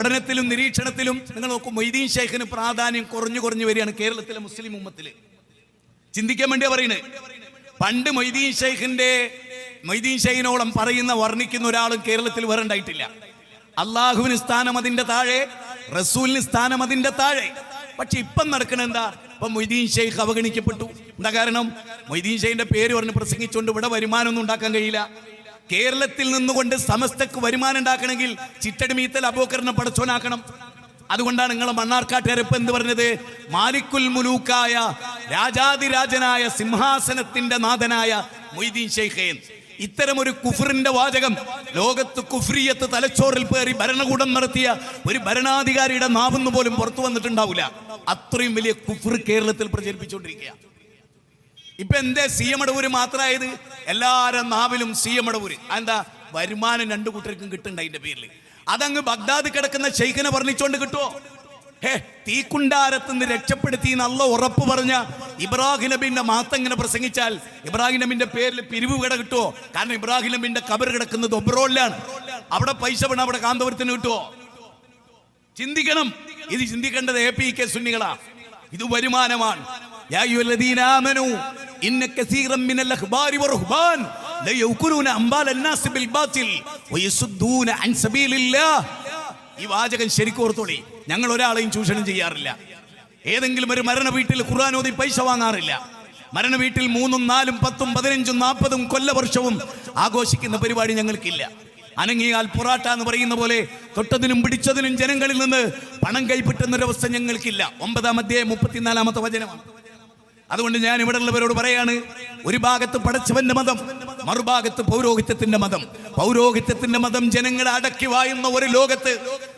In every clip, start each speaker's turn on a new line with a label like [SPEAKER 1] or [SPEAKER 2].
[SPEAKER 1] പഠനത്തിലും നിരീക്ഷണത്തിലും നിങ്ങൾ നോക്കും, മൊയ്തീൻ ഷെയ്ഖിന് പ്രാധാന്യം കുറഞ്ഞു വരികയാണ് കേരളത്തിലെ മുസ്ലിം ഉമ്മത്തില്. ചിന്തിക്കാൻ വേണ്ടിയാ പറയുന്നത്. പണ്ട് മൊയ്തീൻ ഷെയ്ഖിനോളം പറയുന്ന വർണ്ണിക്കുന്ന ഒരാളും കേരളത്തിൽ വേറെ ഉണ്ടായിട്ടില്ല. അള്ളാഹുവിന് സ്ഥാനം അതിന്റെ താഴെ, റസൂലിന് സ്ഥാനം അതിന്റെ താഴെ. പക്ഷെ ഇപ്പം നടക്കണ എന്താ? ഇപ്പൊ മൊയ്തീൻ ഷെയ്ഖ് അവഗണിക്കപ്പെട്ടു. എന്താ കാരണം? മൊയ്തീൻ ഷെയ്ഖിന്റെ പേര് പറഞ്ഞ് പ്രസംഗിച്ചുകൊണ്ട് ഇവിടെ വരുമാനമൊന്നും ഉണ്ടാക്കാൻ കഴിയില്ല. കേരളത്തിൽ നിന്നുകൊണ്ട് സമസ്തക്ക് വരുമാനം ഉണ്ടാക്കണമെങ്കിൽ ചിറ്റടിമീത്തൽ അബൂബക്കറിനെ പടച്ചോനാക്കണം. അതുകൊണ്ടാണ് നിങ്ങളെ മണ്ണാർക്കാട്ടുകാരപ്പ് എന്ത് പറഞ്ഞത്? മാലിക്കുൽ മുലൂക്കായ രാജാതിരാജനായ സിംഹാസനത്തിന്റെ നാഥനായ മൊയ്തീൻ ഷെയ്ഖ്. ഇത്തരമൊരു കുഫറിന്റെ വാചകം ലോകത്ത് കുഫ്രിയത്ത് തലച്ചോറിൽ പേറി ഭരണകൂടം നടത്തിയ ഒരു ഭരണാധികാരിയുടെ നാവെന്ന് പോലും പുറത്തു വന്നിട്ടുണ്ടാവില്ല. അത്രയും വലിയ കുഫർ കേരളത്തിൽ പ്രചരിപ്പിച്ചുകൊണ്ടിരിക്കുക. ഇപ്പൊ എന്തേ സി എം അടവൂര് മാത്രമായത്? എല്ലാരും നാവിലും സി എം അടവൂര്. എന്താ? വരുമാനം രണ്ടു കൂട്ടർക്കും കിട്ടുന്നുണ്ട് അതിന്റെ പേരിൽ. അതങ്ങ് ബഗ്ദാദ് കിടക്കുന്ന ഷെയ്ഖിനെ വർണ്ണിച്ചോണ്ട് കിട്ടുമോ? തീക്കുണ്ടാരത്തുനിന്ന് രക്ഷപ്പെടുത്തി നല്ല ഉറപ്പ് പറഞ്ഞ ഇബ്രാഹിം നബിന്റെ മാത്തം ഇങ്ങനെ പ്രസംഗിച്ചാൽ ഇബ്രാഹിം നബിന്റെ പേരിൽ പിരിവ് കിട കിട്ടുമോ? കാരണം ഇബ്രാഹിം നബിന്റെ കബർ കിടക്കുന്നത് ഒബ്രോളിലാണ്. അവിടെ പൈസ വേണം, അവിടെ കാന്തപുരത്തിന് കിട്ടുമോ? ചിന്തിക്കണം. ഇത് ചിന്തിക്കേണ്ടത് APK സുന്നികളാ. ഇത് വരുമാനമാണ്. യാ അയ്യുഹല്ലദീന ആമനൂ ഇന്ന കസീറൻ മിനൽ അഖ്ബാരി വറുഹ്ബാൻ ലയഅകുലൂന അംബാലൻ നാസ് ബിൽ ബാത്തിൽ വയസുദ്ദൂന അൻ സബീലില്ലാഹ്. ഈ വാചകം ശരിക്കും ഓർത്തോളി. ഞങ്ങൾ ഒരാളെയും ചൂഷണം ചെയ്യാറില്ല. ഏതെങ്കിലും ഒരു മരണ വീട്ടിൽ ഖുർആൻ ഓതി പൈസ വാങ്ങാറില്ല. മരണ വീട്ടിൽ 3, 4, 10, 15, 40 കൊല്ലവർഷവും ആഘോഷിക്കുന്ന പരിപാടി ഞങ്ങൾക്കില്ല. അനങ്ങിയാൽ പൊറാട്ട എന്ന് പറയുന്ന പോലെ തൊട്ടതിനും പിടിച്ചതിനും ജനങ്ങളിൽ നിന്ന് പണം കൈപ്പറ്റുന്നൊരവസ്ഥ ഞങ്ങൾക്കില്ല. 9-ാം അധ്യായം 34-ാമത്തെ വചനമാണ്. അതുകൊണ്ട് ഞാൻ ഇവിടെ ഉള്ളവരോട് പറയാണ്, ഒരു ഭാഗത്ത് പടച്ചവന്റെ മതം, മറുഭാഗത്ത് പൗരോഹിത്യത്തിന്റെ മതം. പൗരോഹിത്യത്തിന്റെ മതം ജനങ്ങളെ അടക്കി വായുന്ന ഒരു ലോകത്ത്,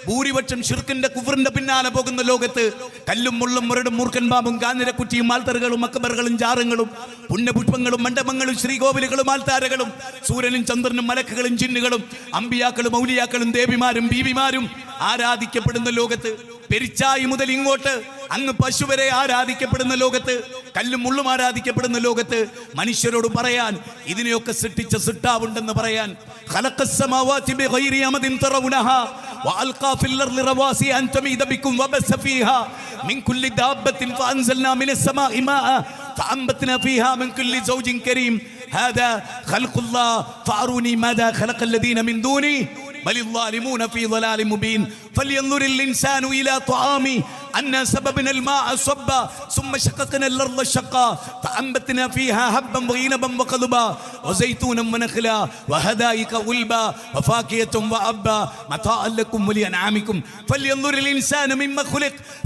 [SPEAKER 1] ഭൂരിപക്ഷം ശിർക്കിന്റെ കുഫറിന്റെ പിന്നാലെ പോകുന്ന ലോകത്ത്, കല്ലും മുള്ളും മുരടും മൂർഖൻ പാമ്പും കാഞ്ഞിരക്കുറ്റിയും ആൽത്തറുകളും അക്ബറുകളും ജാറങ്ങളും പുണ്യപുഷ്പങ്ങളും മണ്ഡപങ്ങളും ശ്രീകോവിലുകളും ആൽത്താരകളും സൂര്യനും ചന്ദ്രനും മലക്കുകളും ജിന്നുകളും അമ്പിയാക്കളും ഔലിയാക്കളും ദേവിമാരും ബീവിമാരും ആരാധിക്കപ്പെടുന്ന ലോകത്ത്, പെരിച്ചായി മുതൽ ഇങ്ങോട്ട് അങ്ങ് പശു വരെ ആരാധിക്കപ്പെടുന്ന ലോകത്ത്, കല്ലും മുള്ളും ആരാധിക്കപ്പെടുന്ന ലോകത്ത് മനുഷ്യരോട് പറയാൻ, ഇതിനെയൊക്കെ സൃഷ്ടിച്ച സൃഷ്ടാവുണ്ടെന്ന് പറയാൻ, ഖലഖസ്സമാവാതി ബിഗൈരി അമദിൻ തറൗനഹാ വഅൽഖാ ഫിൽ അർളി റവാസി അൻ തമീദ ബികും വബസ ഫീഹാ മിൻ കുല്ലി ദാബത്തിൻ ഫഅൻസൽനാ മിനസ് സമാഇ മാഅ ഫഅംബത്നാ ഫീഹാ മിൻ കുല്ലി സൗജിൻ കരീം ഹാദാ ഖൽഖുല്ലാഹ് ഫഅറൂനി മാദാ ഖലഖല്ലദീന മിൻ ദൂനി بل الظالمون في ضلال مبين فلينظر الإنسان إلى طعامه أنا سببنا الماء صبا ثم شققنا الأرض شقا فأنبتنا فيها حبا وعنبا وقضبا وزيتونا ونخلا وحدائق غلبا وفاكهة وأبا متاعا لكم ولأنعامكم فلينظر الإنسان مما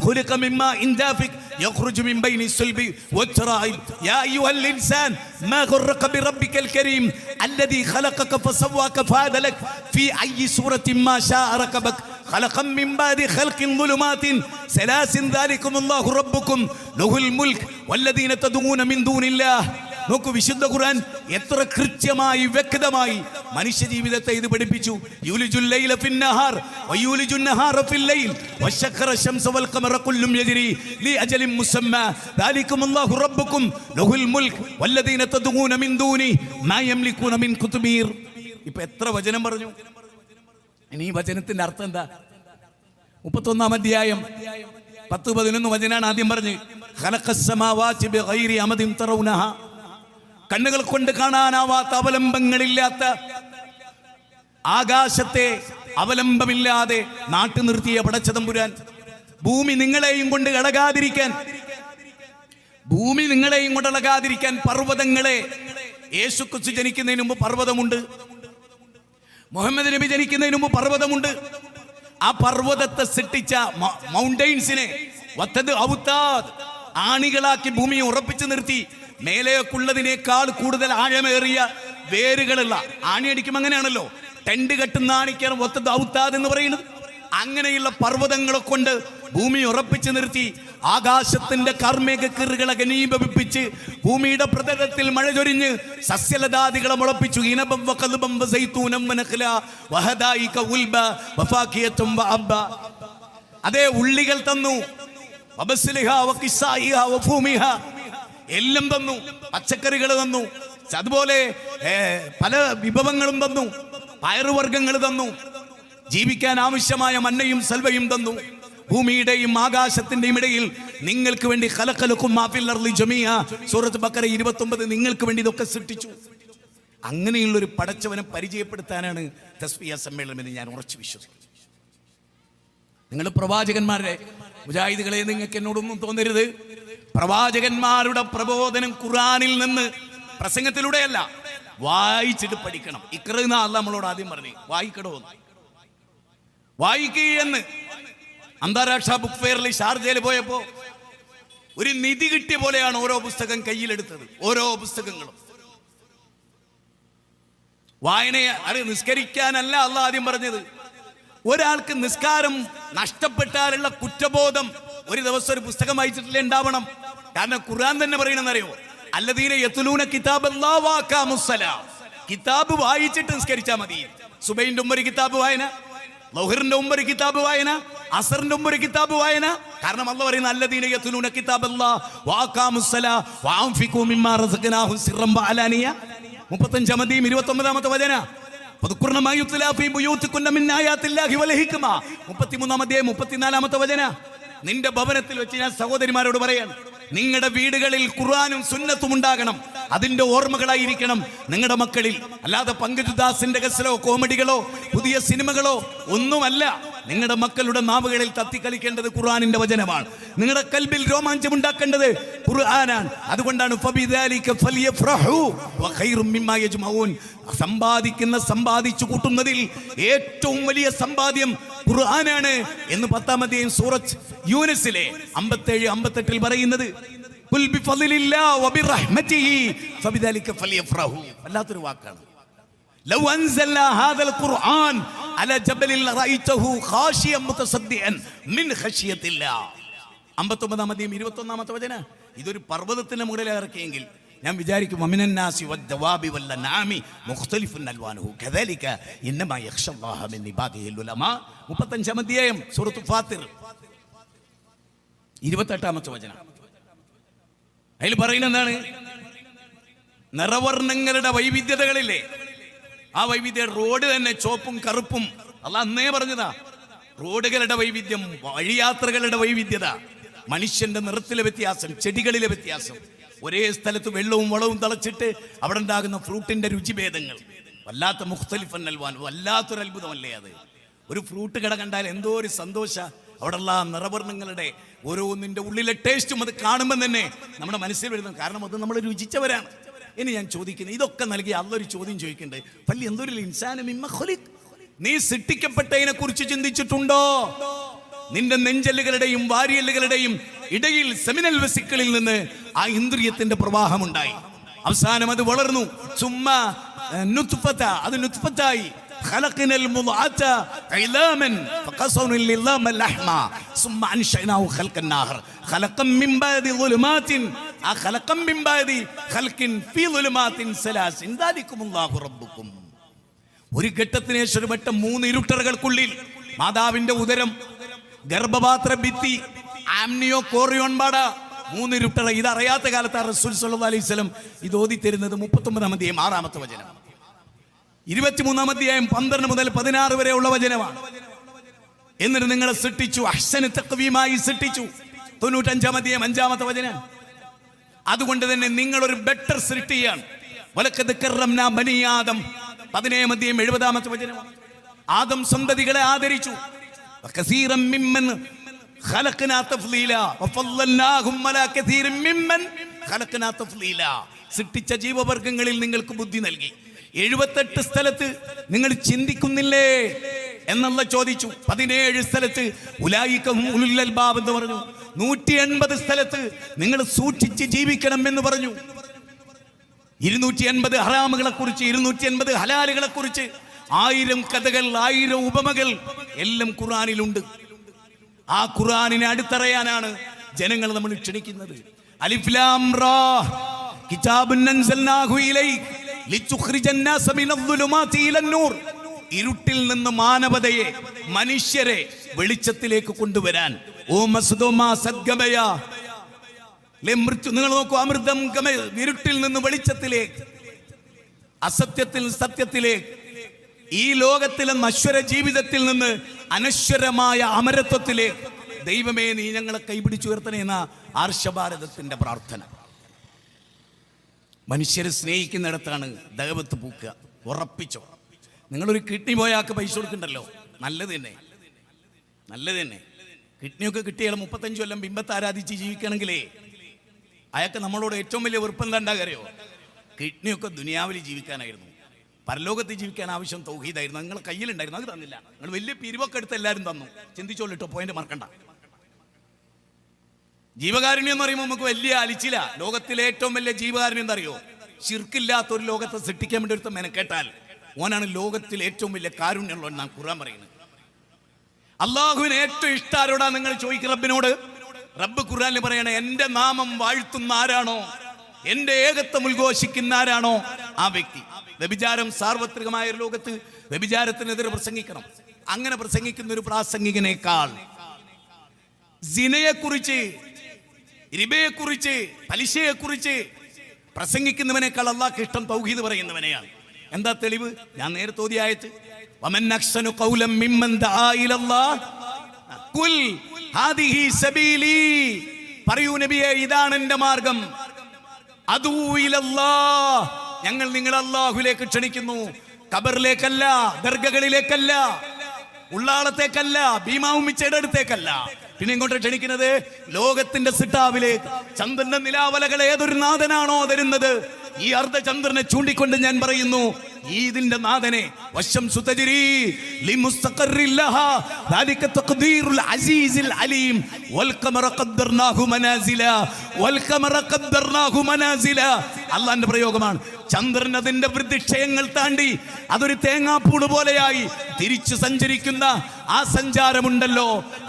[SPEAKER 1] خلق من ماء دافق يخرج من بين الصلب والترائب يا أيها الإنسان ما غرك بربك الكريم الذي خلقك فسواك فعدلك في أي سورة ما شاء ركبك خلقا من بعد خلق ظلمات ثلاث ذلكم الله ربكم له الملك والذين تدعون من دون الله. നോക്കൂ, വിശുദ്ധ ഖുർആൻ എത്ര കൃത്യമായി വ്യക്തമായി മനുഷ്യ ജീവിതത്തെ ഇത് പഠിപ്പിച്ചു. യൂലിജുൽ ലൈല ഫിന്നഹാർ വയൂലിജുൻ നഹാറ ഫിൽ ലൈൽ വശഖറ ശംസ വൽ ഖമറ കുല്ലും യജ്രി ലി അജലിൻ മുസമ്മാ ദാലികും അല്ലാഹു റബ്ബുക്കും ലഹുൽ മുൽക്ക് വല്ലദീന തദ്ഊന മിൻ ദൂനി മാ യംലികൂന മിൻ ഖുതുബീർ. ഇപ്പൊ എത്ര വചനം പറഞ്ഞു. ഇനി ഈ വചനത്തിന്റെ അർത്ഥം എന്താ? 31-ാം അധ്യായം 10-11 വചനാണ് ആദ്യം പറഞ്ഞ്. ഖലഖസ്സമാവാതി ബിഗൈരി അമദിൻ തറൗനഹാ. കണ്ണുകൾ കൊണ്ട് കാണാനാവാത്ത അവലംബങ്ങളില്ലാത്ത ആകാശത്തെ അവലംബമില്ലാതെ നാട്ടു നിർത്തിയ പടച്ചതമ്പുരാൻ. ഭൂമി നിങ്ങളെയും കൊണ്ട് ഇളകാതിരിക്കാൻ പർവ്വതങ്ങളെ. യേശുക്രിസ്തു ജനിക്കുന്നതിന് മുമ്പ് പർവ്വതമുണ്ട്. മുഹമ്മദ് നബി ജനിക്കുന്നതിന് മുമ്പ് പർവ്വതമുണ്ട്. ആ പർവ്വതത്തെ സൃഷ്ടിച്ച മൗണ്ടെയിൻസിനെ ആണികളാക്കി ഭൂമിയെ ഉറപ്പിച്ചു നിർത്തി. മേലേക്കുള്ളതിനേക്കാൾ കൂടുതൽ ആഴമേറിയ വേരുകളുള്ള ആണി അടിക്കും. അങ്ങനെയാണല്ലോ ടെന്റ് കെട്ടുന്ന ആണിക്കാണ് ഒത്തത് ഔത്താദ് എന്ന് പറയുന്നത്. അങ്ങനെയുള്ള പർവ്വതങ്ങളെ കൊണ്ട് ഭൂമി ഉറപ്പിച്ചു നിർത്തി. ആകാശത്തിന്റെ കർമ്മേകീറുകളെ ഘനീഭവിപ്പിച്ച് ഭൂമിയുടെ പ്രതലത്തിൽ മഴ ചൊരിഞ്ഞ് സസ്യലതാദികളെ മുളപ്പിച്ചു. ഇനബം വഖൽബം വസൈതൂനം വനഖ്ല വഹദായിക ഉൽബ വഫാകിയതും വഅബ്ബ. അതേ ഉള്ളികൾ തന്നു. വബസ്ലിഹ വഖിസായിഹ വഫൂമിഹ. എല്ലാം തന്നു. പച്ചക്കറികൾ തന്നു. അതുപോലെ പല വിഭവങ്ങളും തന്നു. പയറുവർഗ്ഗങ്ങൾ തന്നു. ജീവിക്കാൻ ആവശ്യമായ മന്നയും സൽവയും തന്നു. ഭൂമിയുടെയും ആകാശത്തിന്റെയും ഇടയിൽ നിങ്ങൾക്ക് വേണ്ടി ഖലഖലകും മാ ഫിൽ അർളി ജമീഅ സൂറത്ത് ബഖറ 29 നിങ്ങൾക്ക് വേണ്ടി ഇതൊക്കെ സൃഷ്ടിച്ചു. അങ്ങനെയുള്ളൊരു പടച്ചവനെ പരിചയപ്പെടുത്താനാണ് തസ്ബീഹ് സമ്മേളനം എന്ന് ഞാൻ ഉറച്ചു വിശ്വസിക്കുന്നു. നിങ്ങൾ പ്രവാചകന്മാരുടെ മുജാഹിദുകളെ, നിങ്ങൾക്ക് എന്നോടൊന്നും തോന്നരുത്. പ്രവാചകന്മാരുടെ പ്രബോധനം ഖുർആനിൽ നിന്ന് പ്രസംഗത്തിലൂടെയല്ല, വായിച്ചിട്ട് പഠിക്കണം. ഇഖ്റ നമ്മളോട് ആദ്യം പറഞ്ഞു, വായിക്കടോ, വായിക്കുകയെന്ന്. അന്താരാഷ്ട്ര ബുക്ക് ഫെയറിൽ ഷാർജയിൽ പോയപ്പോ ഒരു നിധി കിട്ടിയ പോലെയാണ് ഓരോ പുസ്തകം കയ്യിലെടുത്തത്. ഓരോ പുസ്തകങ്ങളും വായനയെ അത് നിസ്കരിക്കാനല്ല അള്ളാഹ് ആദ്യം പറഞ്ഞത്. ഒരാൾക്ക് നിസ്കാരം നഷ്ടപ്പെട്ടാലുള്ള കുറ്റബോധം ഒരു ദിവസം ഒരു പുസ്തകം വായിച്ചിട്ടില്ലേ ഉണ്ടാവണം. കാരണം ഖുർആൻ തന്നെ പറയണമെന്നറിയോ, അല്ലദീന യത്ലൂന കിതാബല്ലാഹി വഅഖാമുസ്സലാ, കിതാബ് വായിച്ചിട്ട് നിസ്കരിച്ചാൽ മതി. സുബൈന്റെ മുമ്പ് ഒരു കിതാബ് വായന, ലൗഹറിന്റെ മുമ്പ് ഒരു കിതാബ് വായന, അസറിന്റെ മുമ്പ് ഒരു കിതാബ് വായന. കാരണം അല്ലാഹു പറയുന്ന അല്ലദീന യത്ലൂന കിതാബല്ലാഹി വഅഖാമുസ്സലാ വഅൻഫിഖൂ മിമ്മാ റസഖനാഹും സിർറൻ വഅലാനിയ 35-ാം അധ്യായം 29-ാമത്തെ വചനം. 33-ാം അധ്യായം 34-ാമത്തെ വചനം. നിന്റെ ഭവനത്തിൽ വെച്ച് ഞാൻ സഹോദരിമാരോട് പറയാൻ, നിങ്ങളുടെ വീടുകളിൽ ഖുർആനും സുന്നത്തും ഉണ്ടാകണം. അതിന്റെ ഓർമ്മകളായിരിക്കണം നിങ്ങളുടെ മക്കളിൽ. അല്ലാതെ പങ്കജുദാസിന്റെ ഗസലോ കോമഡികളോ പുതിയ സിനിമകളോ ഒന്നുമല്ല. നിങ്ങളുടെ മക്കളുടെ നാവുകളിൽ തത്തിക്കളിക്കേണ്ടത് ഖുർആനിന്റെ വചനമാണ്. നിങ്ങളുടെ കൽബിൽ രോമാഞ്ചം ഉണ്ടാക്കേണ്ടത് ഖുർആനാണ്. അതുകൊണ്ടാണ് ഫബിദാലിക ഫൽയഫ്റഹു വഖൈറും മിമ്മാ യജ്മഊൻ. സമ്പാദിച്ചു കൂട്ടുന്നതിൽ ഏറ്റവും വലിയ സമ്പാദ്യം ഖുർആനാണ് എന്ന് 10-ാം അധ്യായം സൂറത്ത് യൂനുസിലെ 57-58 പറയുന്നത്. ഖുൽ ബിഫളില്ലാഹി വബിറഹ്മതിഹി ഫബിദാലിക ഫൽയഫ്റഹു. വല്ലാത്തൊരു വാക്കാണ്. ലൗ അൻസൽനാ ഹാദൽ ഖുർആൻ അലാ ജബലിൻ റഅയ്തഹു ഖാശിയൻ മുതസദ്ദിഅൻ മിൻ ഖശിയത്തില്ലാഹ്. 59-ാം അധ്യായം 21-ാമത്തെ വചനം. ഇതൊരു പർവ്വതത്തിന്റെ മുകളിൽ ഇറക്കിയെങ്കിൽ ഞാൻ വിചാരിക്കും വമിനന്നാസി വദ്ദവാബി വല്ലനാമി മുഖ്തലിഫുൻ അൽവാനുഹു കദാലിക ഇന്നമാ യഖ്ഷല്ലാഹ മിൻ ഇബാദിഹിൽ ഉലമാ. 35-ാം അധ്യായം സൂറത്ത് ഫാത്തിർ 28-ാമത്തെ വചനം. അതിൽ പറയുന്നത് എന്താണ്? നിറവർണ്ണങ്ങളുടെ വൈവിധ്യതകളില്ലേ, ആ വൈവിധ്യ റോഡ് തന്നെ ചോപ്പും കറുപ്പും അല്ലാഹ് അന്നേ പറഞ്ഞതാ. റോഡുകളുടെ വൈവിധ്യം, വഴിയാത്രകളുടെ വൈവിധ്യത, മനുഷ്യന്റെ നിറത്തിലെ വ്യത്യാസം, ചെടികളിലെ വ്യത്യാസം, ഒരേ സ്ഥലത്ത് വെള്ളവും വളവും തളച്ചിട്ട് അവിടെ ഉണ്ടാകുന്ന ഫ്രൂട്ടിന്റെ രുചിഭേദങ്ങൾ, വല്ലാത്ത മുഖ്തലിഫൻ അൽവാൻ, വല്ലാത്തൊരു അത്ഭുതമല്ലേ അത്. ഒരു ഫ്രൂട്ട് കട കണ്ടാൽ എന്തോ ഒരു സന്തോഷ. അവിടെയുള്ള നിറവർണ്ണങ്ങളുടെ ഓരോന്നിന്റെ ഉള്ളിലെ ടേസ്റ്റും അത് കാണുമ്പോൾ തന്നെ നമ്മുടെ മനസ്സിൽ വരുന്നു. കാരണം അത് നമ്മൾ രുചിച്ചവരാണ്. ഇനി ഞാൻ ചോദിക്കുന്നത്, ഇതൊക്കെ നൽകി അള്ളൊരു ചോദ്യം ചോദിക്കണ്ടേ, പള്ളി എന്തൊരു ഇൻസാന മിമ്മ ഖുലിഖ്, നീ സൃഷ്ടിക്കപ്പെട്ടതിനെ കുറിച്ച് ചിന്തിച്ചിട്ടുണ്ടോ? നിന്റെ നെഞ്ചലുകളുടെയും വാരിയല്ലുകളുടെയും ഇടയിൽ സെമിനൽ വെസിക്കിളിൽ നിന്ന് ആ ഇന്ദ്രിയത്തിന്റെ പ്രവാഹമുണ്ടായി. അവസാനം അത് വളർന്നു. സുമ്മാ നുത്ഫത, അത് നുത്ഫത്തായി. خلقنا المضغة عظاما فقصرنا العظام لحما ثم أنشأناه خلقا آخر خلقا من بعد ظلمات خلقا من بعد خلق في ظلمات ثلاث ذلكم الله ربكم. ഒരു ഘട്ടത്തിന് ശേഷം ഒരു വട്ടം 3 ഇരുട്ടറകൾക്കുള്ളിൽ മാതാവിന്റെ ഉദരം, ഗർഭപാത്ര ഭിത്തി, ആംനിയോ കോറിയോൺ പാട, 3 ഇരുട്ടറ. ഇതറിയാത്ത കാലത്ത് റസൂൽ സല്ലല്ലാഹു അലൈഹി വസല്ലം ഇത് ഓതി തരുന്നത് 39-ാം അധ്യായം 6-ാമത്തെ വചനം, 23-ാം അധ്യായം 12 മുതൽ 16 വരെയുള്ള വചനമാണ്. എന്നിട്ട് നിങ്ങളെ സൃഷ്ടിച്ചു, അഹ്സന തഖ്വീമായി സൃഷ്ടിച്ചു. 95-ാം അധ്യായം 5-ാമത്തെ വചനം. അതുകൊണ്ട് തന്നെ നിങ്ങളൊരു ബെറ്റർ സൃഷ്ടിയാണ്. വലഖദ് കറംനാ ബനി ആദം, 17-ാം അധ്യായം 70-ാമത്തെ വചനമാണ്. ആദം സന്തതികളെ ആദരിച്ചു. വകസീറൻ മിമ്മൻ ഖലഖനാ തഫ്ളീലാ വഫളൽനാഹും അലാ കസീറിൻ മിമ്മൻ ഖലഖനാ തഫ്ളീലാ. സൃഷ്ടിച്ച ജീവവർഗങ്ങളിൽ നിങ്ങൾക്ക് ബുദ്ധി നൽകി. 78 സ്ഥലത്ത് നിങ്ങൾ ചിന്തിക്കുന്നില്ലേ എന്നുള്ള ചോദിച്ചു. 17 സ്ഥലത്ത് ഉലായിക ഉലുൽ അൽബാബ് എന്ന് പറഞ്ഞു. 180 സ്ഥലത്ത് നിങ്ങൾ സൂക്ഷിച്ച് ജീവിക്കണം എന്ന് പറഞ്ഞു. 280 ഹറാമുകളെ കുറിച്ച്, 280 ഹലാലുകളെ കുറിച്ച് 1000 കഥകൾ, 1000 ഉപമകൾ എല്ലാം ഖുർആനിലുണ്ട്. ആ ഖുർആനിനെ അടുത്തറിയാനാണ് ജനങ്ങൾ നമ്മൾ ക്ഷണിക്കുന്നത്. അലിഫ് ലാം റാ കിതാബുൻ അൻസൽനാഹു ഇലൈക ലിതുഖ്രിജന്നാസ മിനദ്ദുലുമാതി ഇലന്നൂർ. ഇരുട്ടിൽ നിന്ന് മാനവതയെ, മനുഷ്യരെ വെളിച്ചത്തിലേക്ക് കൊണ്ടുവരാൻ. ഓ മസ്ദുമാ സദ്ഗമയ, നിങ്ങൾ നോക്കൂ, അമൃതം ഗമയ, ഇരുട്ടിൽ നിന്ന് വെളിച്ചത്തിലേക്ക്, അസത്യത്തിൽ സത്യത്തിലേക്ക്, ഈ ലോകത്തിലെ നശ്വര ജീവിതത്തിൽ നിന്ന് അനശ്വരമായ അമരത്വത്തിലേക്ക് ദൈവമേ നീ ഞങ്ങളെ കൈപിടിച്ചുയർത്തണേ എന്ന ആർഷഭാരതത്തിന്റെ പ്രാർത്ഥന. മനുഷ്യരെ സ്നേഹിക്കുന്നിടത്താണ് ദൈവത്ത് പൂക്കുക. ഉറപ്പിച്ചോ, നിങ്ങളൊരു കിഡ്നി പോയാൾക്ക് പൈസ കൊടുക്കണ്ടല്ലോ, നല്ലത് തന്നെ, നല്ലത് തന്നെ. കിഡ്നിയൊക്കെ കിട്ടിയാൽ 35 കൊല്ലം ബിംബത്തെ ആരാധിച്ച് ജീവിക്കണമെങ്കിലേ അയാൾക്ക് നമ്മളോട് ഏറ്റവും വലിയ വെറുപ്പെന്താ ഉണ്ടാകാറിയോ? കിഡ്നിയൊക്കെ ദുനിയാവിൽ ജീവിക്കാനായിരുന്നു, പരലോകത്ത് ജീവിക്കാൻ ആവശ്യം തൗഹീദായിരുന്നു. നിങ്ങളെ കയ്യിലുണ്ടായിരുന്നു, അത് തന്നില്ല. നിങ്ങൾ വലിയ പിരിവൊക്കെ എടുത്ത് എല്ലാവരും തന്നു. ചിന്തിച്ചോളിട്ടോ, പോയിന്റ് മറക്കണ്ട. ജീവകാരുണ്യം എന്ന് പറയുമ്പോൾ നമുക്ക് വലിയ അലിച്ചില്ല. ലോകത്തിലെ ഏറ്റവും വലിയ ജീവകാരുണ്യം എന്താ അറിയോ? ശിർക്കില്ലാത്തൊരു ലോകത്തെ സൃഷ്ടിക്കാൻ വേണ്ടി ഒരുത്ത മെനക്കേട്ടാൽ ഓനാണ് ലോകത്തിലെ ഏറ്റവും വലിയ കാരുണ്യമുള്ള നാം ഖുർആൻ പറയുന്നത്. അള്ളാഹുവിന് ഏറ്റവും ഇഷ്ടാരോടാ നിങ്ങൾ ചോദിക്കും റബ്ബിനോട്. റബ്ബ് ഖുർആനിൽ പറയണേ, എന്റെ നാമം വാഴ്ത്തുന്ന ആരാണോ, എന്റെ ഏകത്വം ഉദ്ഘോഷിക്കുന്ന ആരാണോ ആ വ്യക്തി. വ്യഭിചാരം സാർവത്രികമായ ഒരു ലോകത്ത് വ്യഭിചാരത്തിനെതിരെ പ്രസംഗിക്കണം. അങ്ങനെ പ്രസംഗിക്കുന്ന ഒരു പ്രാസംഗികനേക്കാൾ സിനയെക്കുറിച്ച്, റിബയെക്കുറിച്ച്, പലിശയെക്കുറിച്ച് പ്രസംഗിക്കുന്നവനേക്കാൾ അള്ളാഹ്ക്ക് ഇഷ്ടം തൗഹീദ് പറയുന്നവനെയാണ്. എന്താ തെളിവ്? ഞാൻ നേരത്തെ ഓതിയ ആയത്ത്, വമൻ അഹ്സനു ഖൗലൻ മിമ്മൻ ദആ ഇലല്ലാഹ് ഖുൽ ഹാദിഹി സബീലി. പറയൂ നബിയേ, ഇതാണ് എന്റെ മാർഗം. അദൂ ഇലല്ലാഹ്, ഞങ്ങൾ നിങ്ങളെ അല്ലാഹുവിലേക്ക് ക്ഷണിക്കുന്നു. ഖബറിലേക്കല്ല, ദർഗകളിലേക്കല്ല, ഉള്ളാളത്തേക്കല്ല, ഭീമാവുമ്മിച്ചയുടെ അടുത്തേക്കല്ല. പിന്നെ ഇങ്ങോട്ട് ക്ഷണിക്കുന്നത് ലോകത്തിന്റെ സിട്ടാവിലേക്ക്. ചന്ദ്രന്റെ നിലാവലകൾ ഏതൊരു നാഥനാണോ തരുന്നത്, ഈ അർദ്ധചന്ദ്രനെ ചൂണ്ടിക്കൊണ്ട് ഞാൻ പറയുന്നു, ഇതിന്റെ നാഥനെ വശംസു തജ്രി ലിമുസ്തഖറില്ലഹ ദാലിക തഖ്ദീറുൽ അസീസിൽ അലീം വൽ ഖമറ ഖദ്ദർനാഹു മനാസില വൽ ഖമറ ഖദ്ദർനാഹു മനാസില. അല്ലാഹുവിന്റെ പ്രയോഗമാണ്. ചന്ദ്രൻ അതിന്റെ വൃദ്ധിക്ഷയങ്ങൾ താണ്ടി അതൊരു തേങ്ങാപ്പൂട് പോലെയായി തിരിച്ചു സഞ്ചരിക്കുന്ന ആ സഞ്ചാരമുണ്ടല്ലോ,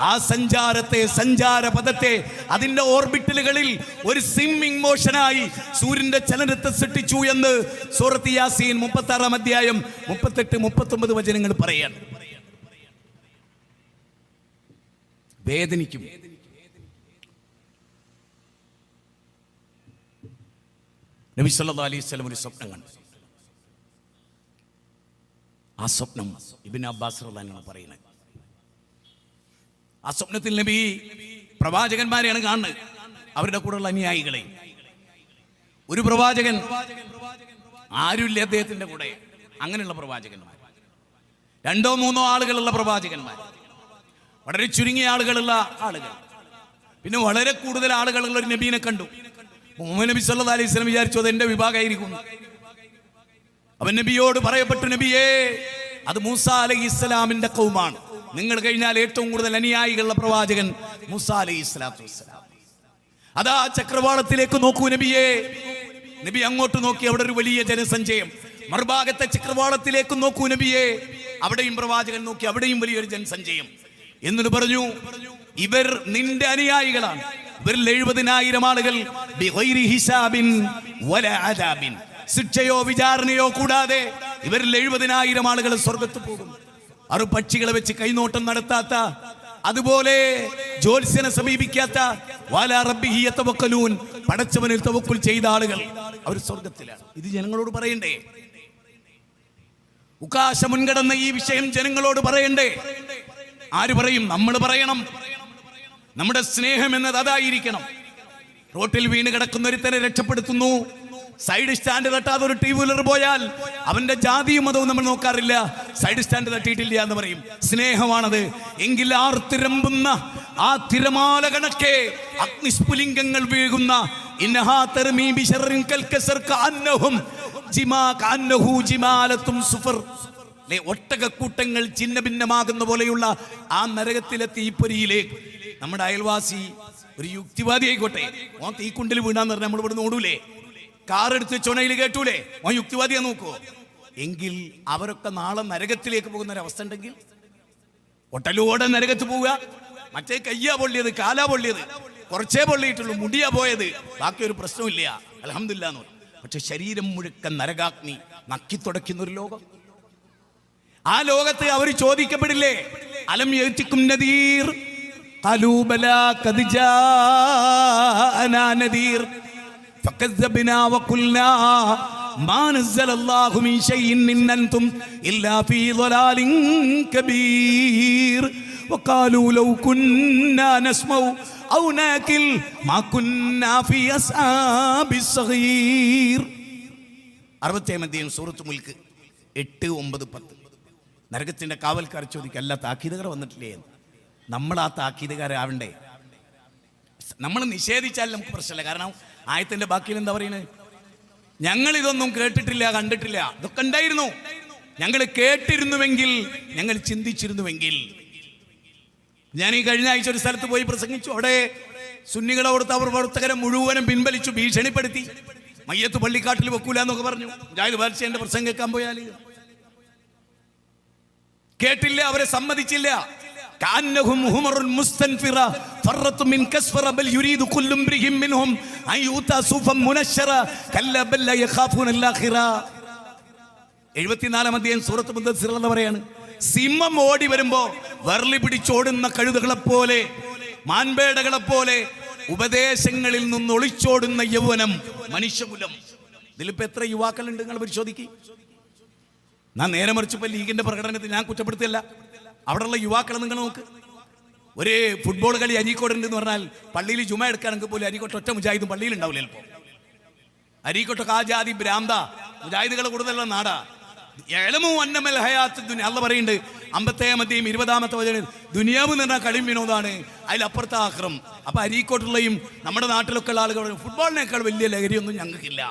[SPEAKER 1] ആ സഞ്ചാരത്തെ, സഞ്ചാരപഥത്തെ അതിന്റെ ഓർബിറ്റലുകളിൽ ഒരു സ്വിമ്മിംഗ് മോഷനായി സൂര്യന്റെ ചലനത്തെ സൃഷ്ടിച്ചു എന്ന് സൂറത്ത് യാസീൻ 36-ാം അധ്യായം 38-39 വചനങ്ങൾ പറയാൻ. വേദനിക്കും. നബി സല്ലല്ലാഹു അലൈഹി വസല്ലം ഒരു സ്വപ്നം കണ്ടു. ആ സ്വപ്നം ഇബ്നു അബ്ബാസ് റളിയല്ലാഹു അൻഹു പറയുന്നത്. ആ സ്വപ്നത്തിൽ നബി പ്രവാചകന്മാരെയാണ് കാണുന്നത്, അവരുടെ കൂടെയുള്ള അനുയായികളെ. ഒരു പ്രവാചകൻ, ആരുമില്ല അദ്ദേഹത്തിന്റെ കൂടെ, അങ്ങനെയുള്ള പ്രവാചകന്മാർ. 2-3 ആളുകളുള്ള പ്രവാചകന്മാർ, വളരെ ചുരുങ്ങിയ ആളുകളുള്ള ആളുകൾ, പിന്നെ വളരെ കൂടുതൽ ആളുകളുള്ള ഒരു നബീനെ കണ്ടു. മുഹമ്മദ് നബി സല്ലല്ലാഹു അലൈഹി വസല്ലം വിചാരിച്ചു അത് എന്റെ വിഭാഗമായിരിക്കും. അവൻ നബിയോട് പറയപ്പെട്ടു, നബിയേ, അത് മൂസാ അലൈഹിസ്സലാമിന്റെ ഖൗമാണ്. നിങ്ങൾ കഴിഞ്ഞാൽ ഏറ്റവും കൂടുതൽ അനുയായികളുള്ള പ്രവാചകൻ മൂസാ അലൈഹിസ്സലാത്തു വസ്സലാം. അതാ ചക്രവാളത്തിലേക്ക് നോക്കൂ നബിയേ. നബി അങ്ങോട്ട് നോക്കി, അവിടെ ഒരു വലിയ ജനസഞ്ചയം. മറുഭാഗത്തെ ചക്രവാളത്തിലേക്ക് നോക്കൂ നബിയേ. അവിടെയും പ്രവാചകൻ നോക്കി, അവിടെയും വലിയൊരു ജനസഞ്ചയം. എന്നിട്ട് പറഞ്ഞു, ഇവർ നിന്റെ അനുയായികളാണ്. ഇവരിൽ 70,000 ആളുകൾ ബിഗൈരി ഹിസാബിൻ വലാ അദാബിൻ, ശിക്ഷയോ വിചാരണയോ കൂടാതെ ഇവരിൽ 70,000 ആളുകൾ സ്വർഗത്ത് പോകും. അറു പക്ഷികളെ വെച്ച് കൈനോട്ടം നടത്താത്ത, അതുപോലെ ജ്യോത്സ്യനെ സമീപിക്കാത്ത, വാലാ റബ്ബിഹി യതവക്കലൂൻ, പടച്ചവനിൽ തവക്കുൽ ചെയ്ത ആളുകൾ അവർ സ്വർഗത്തിലാണ്. ഇത് ജനങ്ങളോട് പറയണ്ടേ? ഉക്കാശ മുൻകടന്ന ഈ വിഷയം ജനങ്ങളോട് പറയണ്ടേ? ആര് പറയും? നമ്മൾ പറയണം. നമ്മുടെ സ്നേഹം എന്നത് അതായിരിക്കണം. റോട്ടിൽ വീണ് കിടക്കുന്ന ഒരുത്തനെ രക്ഷപ്പെടുത്തുന്നു, സൈഡ് സ്റ്റാൻഡ് തട്ടാതെ ഒരു ടീ വീലർ പോയാൽ അവന്റെ ജാതിയും മതവും നമ്മൾ നോക്കാറില്ല. സൈഡ് സ്റ്റാൻഡ് തട്ടിയിട്ടില്ല എന്ന് പറയും. സ്നേഹമാണത്. എങ്കിൽ ആർത്തിരമ്പുന്ന ആ തിരമാല കണക്കെ അഗ്നിസ്ഫുലിംഗങ്ങൾ വീഴുന്ന ഒട്ടകക്കൂട്ടങ്ങൾ ചിന്ന ഭിന്നമാകുന്ന പോലെയുള്ള ആ നരകത്തിലെ തീപ്പൊരിയിലേക്ക് നമ്മുടെ അയൽവാസി ഒരു യുക്തിവാദി ആയിക്കോട്ടെ, ഓൻ തീക്കുണ്ടിൽ വീണാന്ന് പറഞ്ഞാൽ നമ്മൾ ഇവിടെ ഓടൂലേ? കാറെടുത്ത് ചുണയിൽ കേട്ടൂലേ? ഓൻ യുക്തിവാദിയാ നോക്കുവോ? എങ്കിൽ അവരൊക്കെ നാളെ നരകത്തിലേക്ക് പോകുന്ന ഒരവസ്ഥ ഉണ്ടെങ്കിൽ, ഒട്ടലോടെ നരകത്ത് പോവുക. മറ്റേ കയ്യാ പൊള്ളിയത്, കാലാ പൊള്ളിയത്, കുറച്ചേ പൊള്ളിയിട്ടുള്ളൂ, മുടിയാ പോയത്, ബാക്കി ഒരു പ്രശ്നമില്ല, അൽഹംദുലില്ലാ എന്ന്. പക്ഷെ ശരീരം മുഴുക്ക നരകാഗ്നി നക്കിത്തുടയ്ക്കുന്ന ഒരു ലോകം. ആ ലോകത്ത് അവർ ചോദിക്കപ്പെടില്ലേ, അലം യഅതികും നദീർ ഖാലൂ ബലാ ഖദ് ജാഅനാ നദീർ ഫകസ്സബ്നാ വഖുൽനാ മാ നസ്സലല്ലാഹു മിൻ ശൈഇൻ ഇൻ അൻതും ഇല്ലാ ഫീ ളലാലിൻ കബീർ വഖാലൂ ലൗ കുന്നാ നസ്മഉ ഔ നാകിൽ മാ കുന്നാ ഫീ അസ്ഹാബിസ് സഗീർ. 60 സൂറത്ത് മുൽക്ക് 8, 9, 10. നരകത്തിന്റെ കാവൽക്കാർ ചോദിക്കുക, അല്ല താക്കീതുകാർ വന്നിട്ടില്ലേ എന്ന്. നമ്മൾ ആ താക്കീതുകാരാവണ്ടേ? നമ്മൾ നിഷേധിച്ചാൽ നമുക്ക് പ്രശ്നമില്ല. കാരണം ആയത്തിന്റെ ബാക്കിയിൽ എന്താ പറയുന്നത്? ഞങ്ങൾ ഇതൊന്നും കേട്ടിട്ടില്ല, കണ്ടിട്ടില്ല. ഇതൊക്കെ ഉണ്ടായിരുന്നു, ഞങ്ങൾ കേട്ടിരുന്നുവെങ്കിൽ, ഞങ്ങൾ ചിന്തിച്ചിരുന്നുവെങ്കിൽ. ഞാൻ ഈ കഴിഞ്ഞ ആഴ്ച ഒരു സ്ഥലത്ത് പോയി പ്രസംഗിച്ചു. അവിടെ സുന്നികളെ കൊടുത്ത് അവർ പ്രവർത്തകരെ മുഴുവനും പിൻവലിച്ചു, ഭീഷണിപ്പെടുത്തി. മയ്യത്ത് പള്ളിക്കാട്ടിൽ വെക്കൂല എന്നൊക്കെ പറഞ്ഞു. മുജാഹിദ് ബാദ്ശാന്റെ പ്രസംഗം കേൾക്കാൻ പോയാൽ കേട്ടില്ല, അവരെ സമ്മതിച്ചില്ല. كأنهم حمر مستنفرة فرت من كسفرة بل يريد كل امرئ منهم أن يؤتى صحفا منشرة كلا بل لا يخافون الآخرة. 74 സൂറത്ത് മുദ്ദസ്സിർ എന്ന് പറയാണ്, സിംഹം ഓടി വരുമ്പോ വരളി പിടിച്ചോടുന്ന കഴുതകളെ പോലെ, മാൻപേടകളെ പോലെ ഉപദേശങ്ങളിൽ നിന്ന് ഒളിച്ചോടുന്ന യൗവനം, മനുഷ്യകുലം. ഇതിലിപ്പോ എത്ര യുവാക്കളുണ്ട് നിങ്ങൾ പരിശോധിക്കുക. ഞാൻ നേരെ മറിച്ചപ്പോൾ ലീഗിന്റെ പ്രകടനത്തിൽ ഞാൻ കുറ്റപ്പെടുത്തില്ല. അവിടെയുള്ള യുവാക്കളെ നിങ്ങൾ നോക്ക്. ഒരു ഫുട്ബോൾ കളി അരീക്കോട് ഉണ്ടെന്ന് പറഞ്ഞാൽ പള്ളിയിൽ ജുമ എടുക്കുകയാണെങ്കിൽ പോലും അരീക്കോട്ട് ഒറ്റ മുജാഹിദും പള്ളിയിൽ ഉണ്ടാവില്ല. ചിലപ്പോൾ അരീക്കോട്ടൊക്കെ ആ ജാതി ഭ്രാന്ത മുജാഹിദുകളെ കൂടുതലുള്ള നാടാ. അള്ള പറയുന്നുണ്ട് 50 20 ദുനിയാവ് എന്ന് പറഞ്ഞാൽ കളിയും വിനോദാണ്, അതിലപ്പുറത്തെ ആക്രം. അപ്പൊ അരീക്കോട്ടുള്ളയും നമ്മുടെ നാട്ടിലൊക്കെ ഉള്ള ആളുകൾ ഫുട്ബോളിനേക്കാൾ വലിയ ലഹരിയൊന്നും ഞങ്ങൾക്കില്ല.